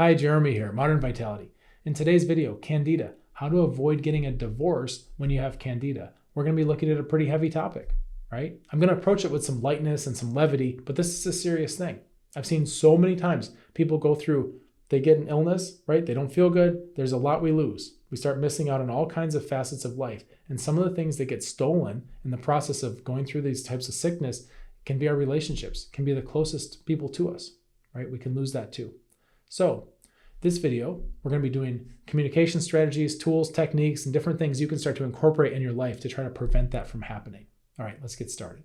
Hi, Jeremy here, Modern Vitality. In today's video, Candida, how to avoid getting a divorce when you have Candida. We're going to be looking at a pretty heavy topic, right? I'm going to approach it with some lightness and some levity, but this is a serious thing. I've seen so many times people go through, they get an illness, right? They don't feel good. There's a lot we lose. We start missing out on all kinds of facets of life. And some of the things that get stolen in the process of going through these types of sickness can be our relationships, can be the closest people to us, right? We can lose that too. So this video, we're going to be doing communication strategies, tools, techniques, and different things you can start to incorporate in your life to try to prevent that from happening. All right, let's get started.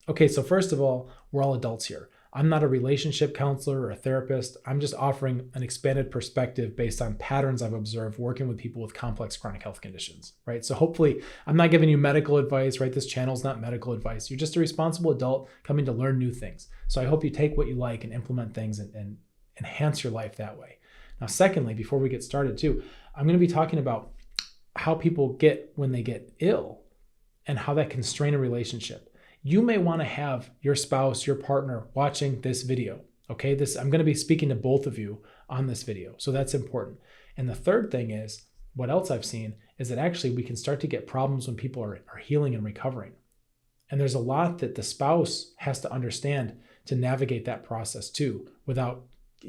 Okay, so first of all, we're all adults here. I'm not a relationship counselor or a therapist. I'm just offering an expanded perspective based on patterns I've observed working with people with complex chronic health conditions, right? So hopefully I'm not giving you medical advice, right? This channel is not medical advice. You're just a responsible adult coming to learn new things. So I hope you take what you like and implement things and enhance your life that way. Now, secondly, before we get started too, I'm going to be talking about how people get when they get ill and how that can strain a relationship. You may want to have your spouse, your partner watching this video. Okay, I'm going to be speaking to both of you on this video. So that's important. And the third thing is, what else I've seen is that actually we can start to get problems when people are healing and recovering. And there's a lot that the spouse has to understand to navigate that process too, without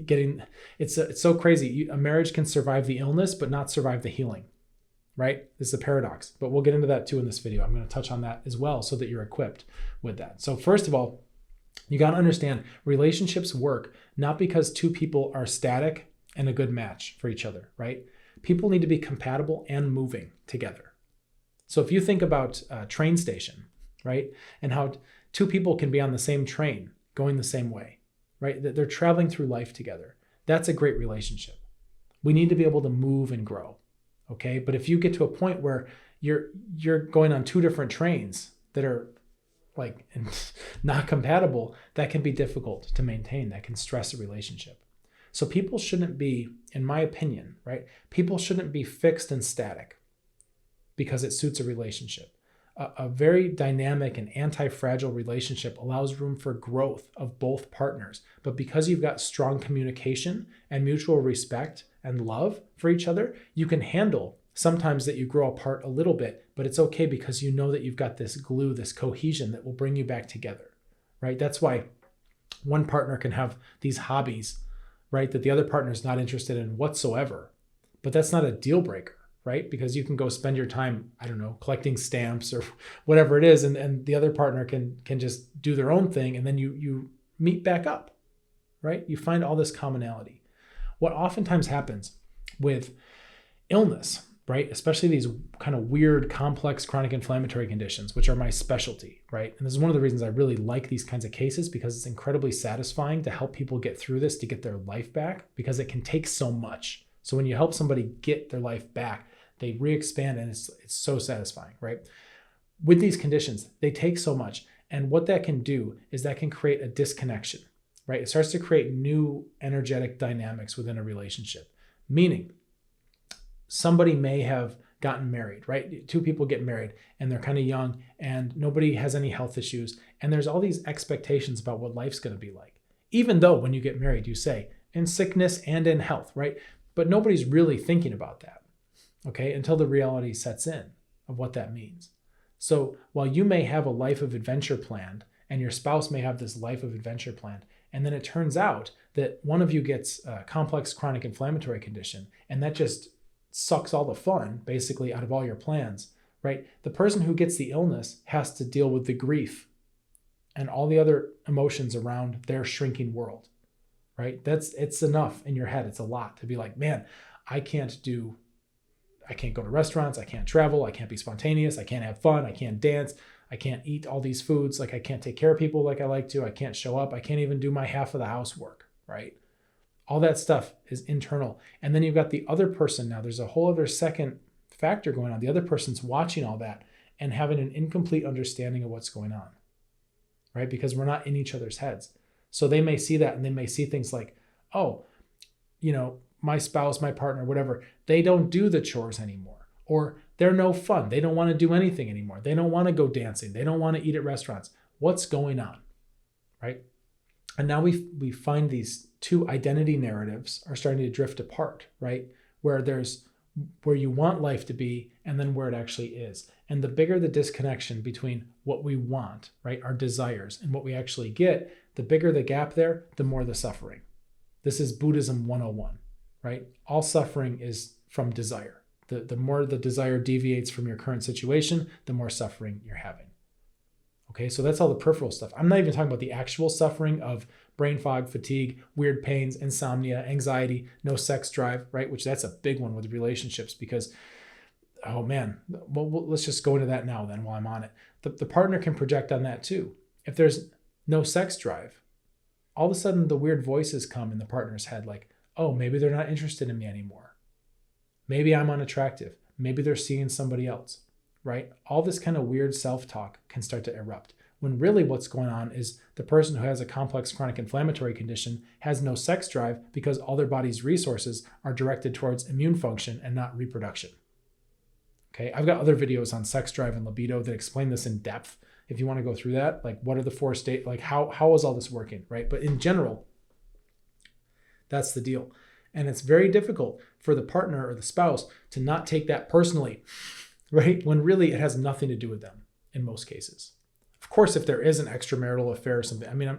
getting, it's so crazy. A marriage can survive the illness, but not survive the healing. Right? This is a paradox, but we'll get into that too in this video. I'm going to touch on that as well so that you're equipped with that. So first of all, you got to understand relationships work not because two people are static and a good match for each other, right? People need to be compatible and moving together. So if you think about a train station, right? And how two people can be on the same train going the same way, right? They're traveling through life together. That's a great relationship. We need to be able to move and grow. Okay, but if you get to a point where you're going on two different trains that are like not compatible, that can be difficult to maintain. That can stress a relationship. So people shouldn't be, in my opinion, right? People shouldn't be fixed and static because it suits a relationship. A very dynamic and anti-fragile relationship allows room for growth of both partners. But because you've got strong communication and mutual respect and love for each other, you can handle sometimes that you grow apart a little bit, but it's okay because you know that you've got this glue, this cohesion that will bring you back together, right? That's why one partner can have these hobbies, right, that the other partner is not interested in whatsoever. But that's not a deal breaker. Right? Because you can go spend your time, I don't know, collecting stamps or whatever it is, and the other partner can just do their own thing, and then you meet back up, right? You find all this commonality. What oftentimes happens with illness, right? Especially these kind of weird, complex chronic inflammatory conditions, which are my specialty, right? And this is one of the reasons I really like these kinds of cases, because it's incredibly satisfying to help people get through this, to get their life back, because it can take so much. So when you help somebody get their life back, they re-expand, and it's so satisfying, right? With these conditions, they take so much. And what that can do is that can create a disconnection, right? It starts to create new energetic dynamics within a relationship. Meaning, somebody may have gotten married, right? Two people get married and they're kind of young and nobody has any health issues. And there's all these expectations about what life's going to be like. Even though when you get married, you say, in sickness and in health, right? But nobody's really thinking about that. Okay, until the reality sets in of what that means. So while you may have a life of adventure planned and your spouse may have this life of adventure planned, and then it turns out that one of you gets a complex chronic inflammatory condition, and that just sucks all the fun basically out of all your plans, right? The person who gets the illness has to deal with the grief and all the other emotions around their shrinking world, right? It's enough in your head. It's a lot to be like, man, I can't go to restaurants, I can't travel, I can't be spontaneous, I can't have fun, I can't dance, I can't eat all these foods, like I can't take care of people like I like to, I can't show up, I can't even do my half of the housework, right? All that stuff is internal. And then you've got the other person now. There's a whole other second factor going on. The other person's watching all that and having an incomplete understanding of what's going on, right? Because we're not in each other's heads. So they may see that and they may see things like, oh, my spouse, my partner, whatever, they don't do the chores anymore, or they're no fun. They don't want to do anything anymore. They don't want to go dancing. They don't want to eat at restaurants. What's going on, right? And now we find these two identity narratives are starting to drift apart, right? Where you want life to be and then where it actually is. And the bigger the disconnection between what we want, right, our desires, and what we actually get, the bigger the gap there, the more the suffering. This is Buddhism 101, right? All suffering is from desire. The more the desire deviates from your current situation, the more suffering you're having. Okay, so that's all the peripheral stuff. I'm not even talking about the actual suffering of brain fog, fatigue, weird pains, insomnia, anxiety, no sex drive, right? Which that's a big one with relationships because, oh man, well, let's just go into that now then while I'm on it. The partner can project on that too. If there's no sex drive, all of a sudden the weird voices come in the partner's head like, oh, maybe they're not interested in me anymore. Maybe I'm unattractive. Maybe they're seeing somebody else. Right? All this kind of weird self-talk can start to erupt when really what's going on is the person who has a complex chronic inflammatory condition has no sex drive because all their body's resources are directed towards immune function and not reproduction. Okay, I've got other videos on sex drive and libido that explain this in depth. If you want to go through that, like what are the four states, like how is all this working, right? But in general, that's the deal. And it's very difficult for the partner or the spouse to not take that personally, right? When really it has nothing to do with them in most cases. Of course, if there is an extramarital affair or something, I mean,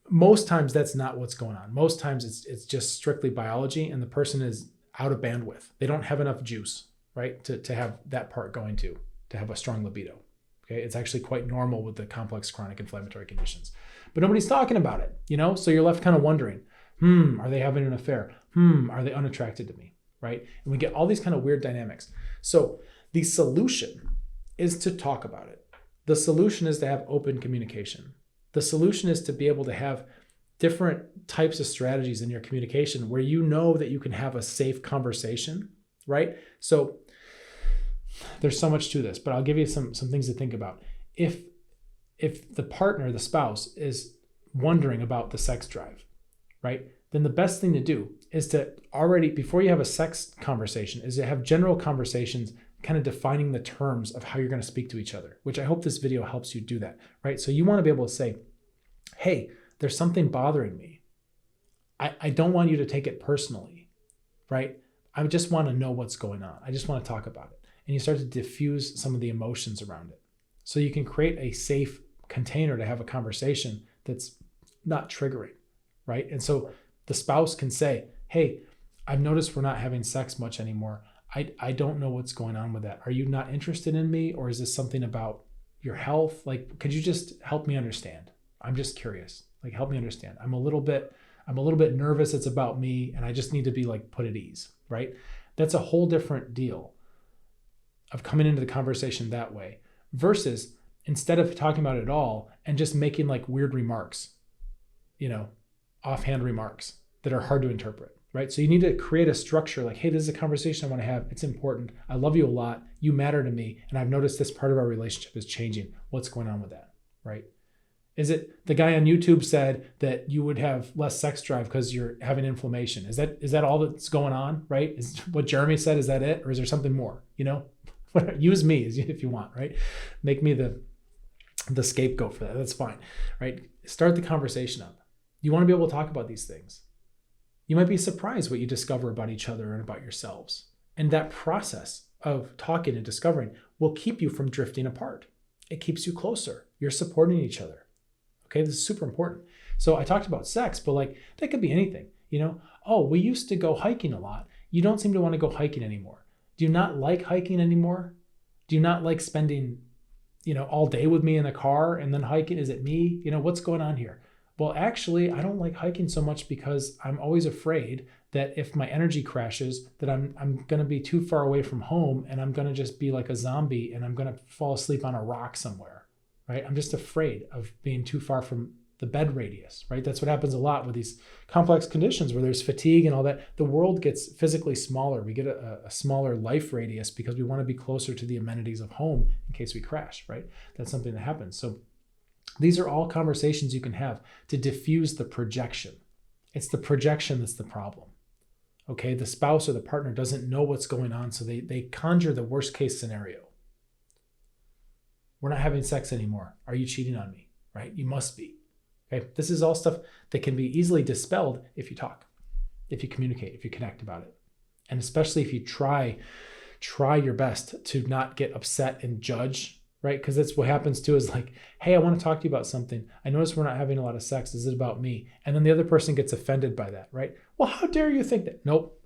most times that's not what's going on. Most times it's just strictly biology and the person is out of bandwidth. They don't have enough juice, right? To have that part going to have a strong libido. Okay. It's actually quite normal with the complex chronic inflammatory conditions, but nobody's talking about it, So you're left kind of wondering, are they having an affair? Are they unattracted to me? Right? And we get all these kind of weird dynamics. So the solution is to talk about it. The solution is to have open communication. The solution is to be able to have different types of strategies in your communication where you know that you can have a safe conversation, right? So there's so much to this, but I'll give you some things to think about. If the partner, the spouse, is wondering about the sex drive, right? Then the best thing to do is to already, before you have a sex conversation, is to have general conversations kind of defining the terms of how you're going to speak to each other, which I hope this video helps you do that, right? So you want to be able to say, hey, there's something bothering me. I don't want you to take it personally, right? I just want to know what's going on. I just want to talk about it. And you start to diffuse some of the emotions around it. So you can create a safe container to have a conversation that's not triggering, right? And so the spouse can say, hey, I've noticed we're not having sex much anymore. I don't know what's going on with that. Are you not interested in me? Or is this something about your health? Like, could you just help me understand? I'm just curious. Like, help me understand. I'm a little bit nervous. It's about me. And I just need to be like put at ease, right? That's a whole different deal of coming into the conversation that way versus instead of talking about it at all and just making like weird remarks, offhand remarks that are hard to interpret, right? So you need to create a structure like, hey, this is a conversation I want to have. It's important. I love you a lot. You matter to me. And I've noticed this part of our relationship is changing. What's going on with that, right? Is it the guy on YouTube said that you would have less sex drive because you're having inflammation? Is that all that's going on, right? Is what Jeremy said, is that it? Or is there something more, Use me if you want, right? Make me the scapegoat for that. That's fine, right? Start the conversation up. You want to be able to talk about these things. You might be surprised what you discover about each other and about yourselves. And that process of talking and discovering will keep you from drifting apart. It keeps you closer. You're supporting each other. Okay, this is super important. So I talked about sex, but like that could be anything. Oh, we used to go hiking a lot. You don't seem to want to go hiking anymore. Do you not like hiking anymore? Do you not like spending, all day with me in the car and then hiking? Is it me? What's going on here? Well, actually, I don't like hiking so much because I'm always afraid that if my energy crashes, that I'm going to be too far away from home and I'm going to just be like a zombie and I'm going to fall asleep on a rock somewhere, right? I'm just afraid of being too far from the bed radius, right? That's what happens a lot with these complex conditions where there's fatigue and all that. The world gets physically smaller. We get a smaller life radius because we want to be closer to the amenities of home in case we crash, right? That's something that happens. So these are all conversations you can have to diffuse the projection. It's the projection that's the problem. Okay, the spouse or the partner doesn't know what's going on, so they conjure the worst case scenario. We're not having sex anymore. Are you cheating on me? right? You must be. Okay. This is all stuff that can be easily dispelled if you talk, if you communicate, if you connect about it. And especially if you try your best to not get upset and judge, right? Because that's what happens too, is like, hey, I want to talk to you about something. I notice we're not having a lot of sex. Is it about me? And then the other person gets offended by that, right? Well, how dare you think that? Nope.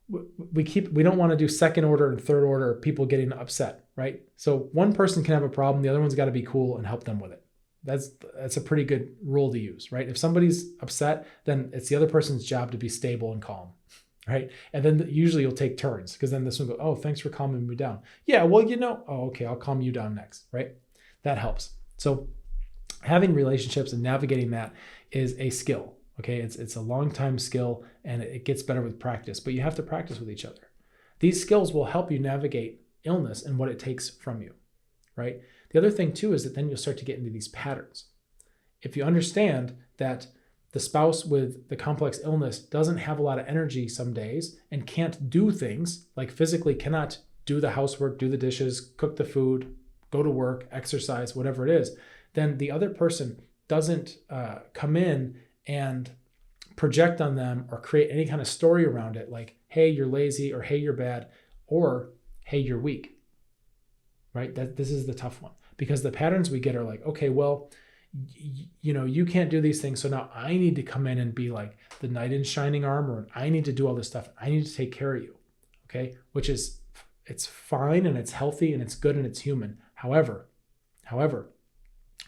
We don't want to do second order and third order people getting upset, right? So one person can have a problem. The other one's got to be cool and help them with it. That's a pretty good rule to use, right? If somebody's upset, then it's the other person's job to be stable and calm, right? And then usually you'll take turns, because then this one goes, oh, thanks for calming me down. Yeah, well, oh, okay, I'll calm you down next, right? That helps. So having relationships and navigating that is a skill, okay? It's a long time skill, and it gets better with practice, but you have to practice with each other. These skills will help you navigate illness and what it takes from you, right? The other thing too is that then you'll start to get into these patterns. If you understand that the spouse with the complex illness doesn't have a lot of energy some days and can't do things, like physically cannot do the housework, do the dishes, cook the food, go to work, exercise, whatever it is, then the other person doesn't come in and project on them or create any kind of story around it, like, hey, you're lazy, or hey, you're bad, or hey, you're weak, right? This is the tough one, because the patterns we get are like, okay, well, you can't do these things, so now I need to come in and be like the knight in shining armor, and I need to do all this stuff. I need to take care of you, okay? Which is, it's fine, and it's healthy, and it's good, and it's human. However,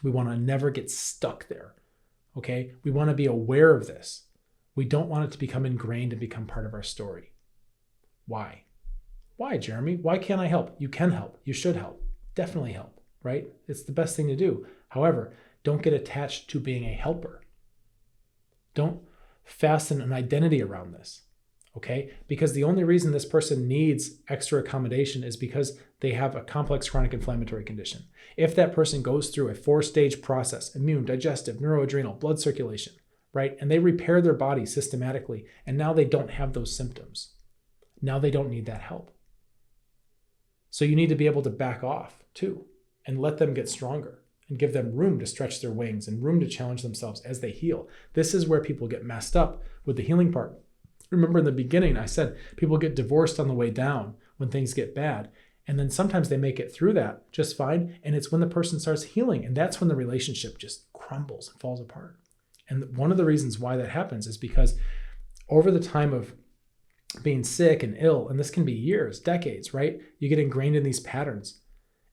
we want to never get stuck there, okay? We want to be aware of this. We don't want it to become ingrained and become part of our story. Why? Why, Jeremy? Why can't I help? You can help. You should help. Definitely help, right? It's the best thing to do. However, don't get attached to being a helper. Don't fasten an identity around this, okay? Because the only reason this person needs extra accommodation is because they have a complex chronic inflammatory condition. If that person goes through a 4-stage process, immune, digestive, neuroadrenal, blood circulation, right? And they repair their body systematically, and now they don't have those symptoms. Now they don't need that help. So you need to be able to back off too, and let them get stronger, and give them room to stretch their wings and room to challenge themselves as they heal. This is where people get messed up with the healing part. Remember in the beginning, I said people get divorced on the way down when things get bad. And then sometimes they make it through that just fine. And it's when the person starts healing. And that's when the relationship just crumbles and falls apart. And one of the reasons why that happens is because over the time of being sick and ill, and this can be years, decades, right? You get ingrained in these patterns.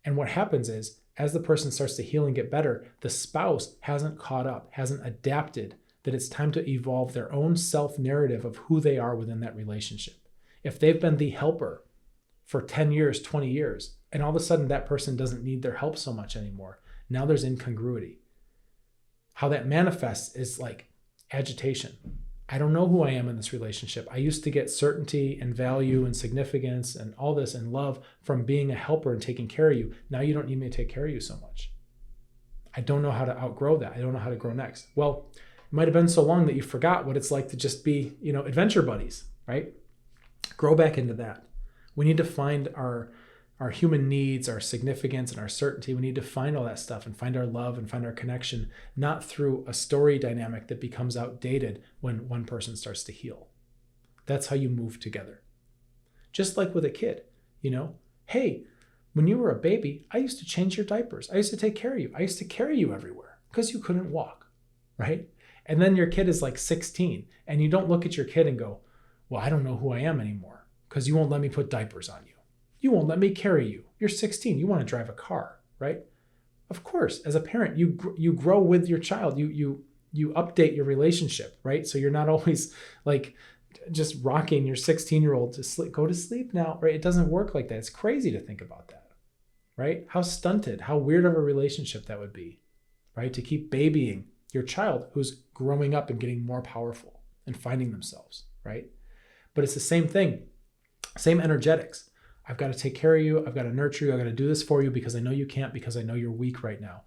And what happens is, as the person starts to heal and get better, the spouse hasn't caught up, hasn't adapted, that it's time to evolve their own self-narrative of who they are within that relationship. If they've been the helper for 10 years, 20 years, and all of a sudden that person doesn't need their help so much anymore, now there's incongruity. How that manifests is like agitation. I don't know who I am in this relationship. I used to get certainty and value and significance and all this and love from being a helper and taking care of you. Now you don't need me to take care of you so much. I don't know how to outgrow that. I don't know how to grow next. Well, it might have been so long that you forgot what it's like to just be, adventure buddies, right? Grow back into that. We need to find our human needs, our significance, and our certainty. We need to find all that stuff and find our love and find our connection, not through a story dynamic that becomes outdated when one person starts to heal. That's how you move together. Just like with a kid, hey, when you were a baby, I used to change your diapers. I used to take care of you. I used to carry you everywhere because you couldn't walk, right? And then your kid is like 16 and you don't look at your kid and go, well, I don't know who I am anymore because you won't let me put diapers on you. You won't let me carry you. You're 16. You want to drive a car, right? Of course, as a parent, you grow with your child. You update your relationship, right? So you're not always like just rocking your 16-year-old to sleep. Go to sleep now, right? It doesn't work like that. It's crazy to think about that, right? How stunted, how weird of a relationship that would be, right? To keep babying your child who's growing up and getting more powerful and finding themselves, right? But it's the same thing, same energetics. I've got to take care of you. I've got to nurture you. I've got to do this for you because I know you can't, because I know you're weak right now.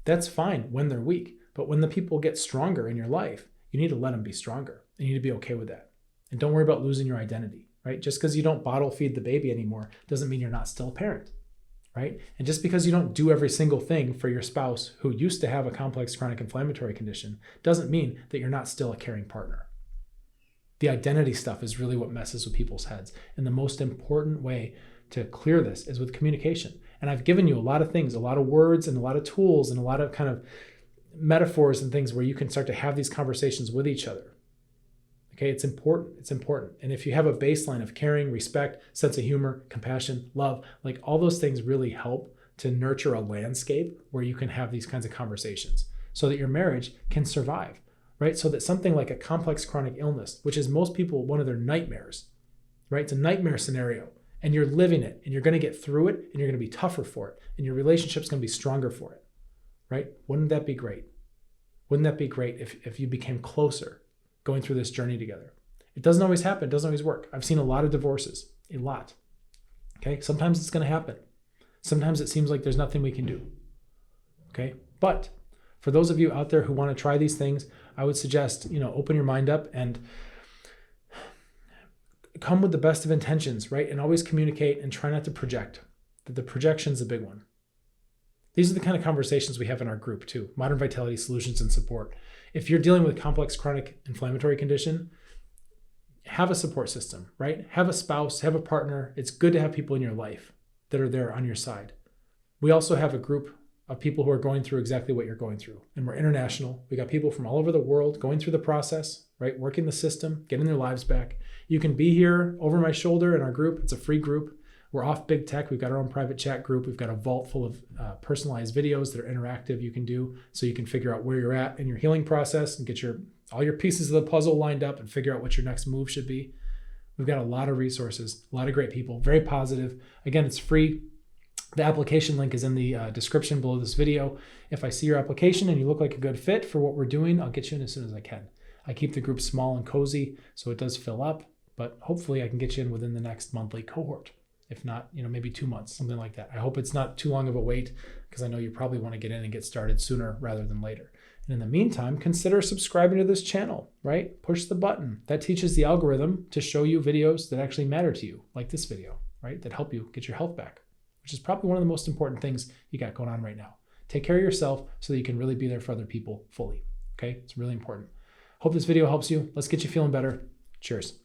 That's fine when they're weak. But when the people get stronger in your life, you need to let them be stronger. You need to be okay with that. And don't worry about losing your identity, right? Just because you don't bottle feed the baby anymore doesn't mean you're not still a parent, right? And just because you don't do every single thing for your spouse who used to have a complex chronic inflammatory condition doesn't mean that you're not still a caring partner. The identity stuff is really what messes with people's heads. And the most important way to clear this is with communication. And I've given you a lot of things, a lot of words and a lot of tools and a lot of kind of metaphors and things where you can start to have these conversations with each other. Okay, it's important. It's important. And if you have a baseline of caring, respect, sense of humor, compassion, love, like all those things really help to nurture a landscape where you can have these kinds of conversations so that your marriage can survive, right? So that something like a complex chronic illness, which is most people one of their nightmares, right? It's a nightmare scenario and you're living it and you're going to get through it and you're going to be tougher for it and your relationship's going to be stronger for it, right? Wouldn't that be great? Wouldn't that be great if you became closer going through this journey together? It doesn't always happen. It doesn't always work. I've seen a lot of divorces, a lot. Okay. Sometimes it's going to happen. Sometimes it seems like there's nothing we can do. Okay. But for those of you out there who want to try these things, I would suggest, open your mind up and come with the best of intentions, right? And always communicate and try not to project. The projection's a big one. These are the kind of conversations we have in our group too. Modern Vitality Solutions and Support. If you're dealing with a complex chronic inflammatory condition, have a support system, right? Have a spouse, have a partner. It's good to have people in your life that are there on your side. We also have a group of people who are going through exactly what you're going through. And we're international. We got people from all over the world going through the process, right? Working the system, getting their lives back. You can be here over my shoulder in our group. It's a free group. We're off big tech. We've got our own private chat group. We've got a vault full of personalized videos that are interactive you can do so you can figure out where you're at in your healing process and get all your pieces of the puzzle lined up and figure out what your next move should be. We've got a lot of resources, a lot of great people, very positive. Again, it's free. The application link is in the description below this video. If I see your application and you look like a good fit for what we're doing, I'll get you in as soon as I can. I keep the group small and cozy so it does fill up, but hopefully I can get you in within the next monthly cohort. If not, maybe 2 months, something like that. I hope it's not too long of a wait because I know you probably want to get in and get started sooner rather than later. And in the meantime, consider subscribing to this channel, right? Push the button. That teaches the algorithm to show you videos that actually matter to you, like this video, right? That help you get your health back, which is probably one of the most important things you got going on right now. Take care of yourself so that you can really be there for other people fully, okay? It's really important. Hope this video helps you. Let's get you feeling better. Cheers.